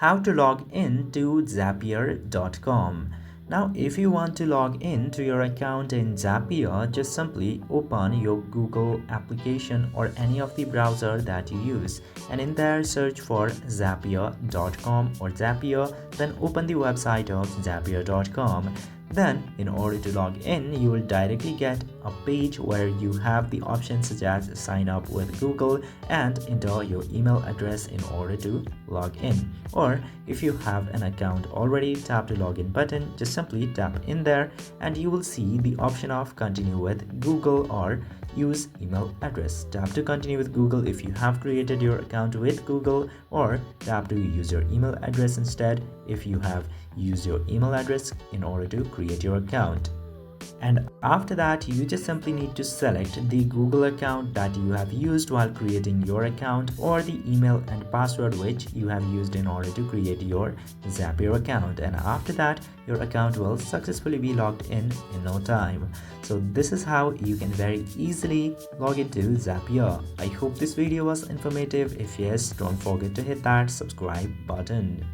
how to log in to Zapier.com. Now, if you want to log in to your account in Zapier, just simply open your Google application or any of the browser that you use, and in there search for Zapier.com or Zapier, then open the website of Zapier.com. Then, in order to log in, you will directly get a page where you have the options such as sign up with Google and enter your email address in order to log in. Or if you have an account already, tap the login button, just simply tap in there and you will see the option of continue with Google or use email address. Tap to continue with Google if you have created your account with Google, or tap to use your email address instead if you have used your email address in order to create your account. And after that, you just simply need to select the Google account that you have used while creating your account, or the email and password which you have used in order to create your Zapier account. And after that, your account will successfully be logged in no time. So this is how you can very easily log into Zapier. I hope this video was informative. If yes, don't forget to hit that subscribe button.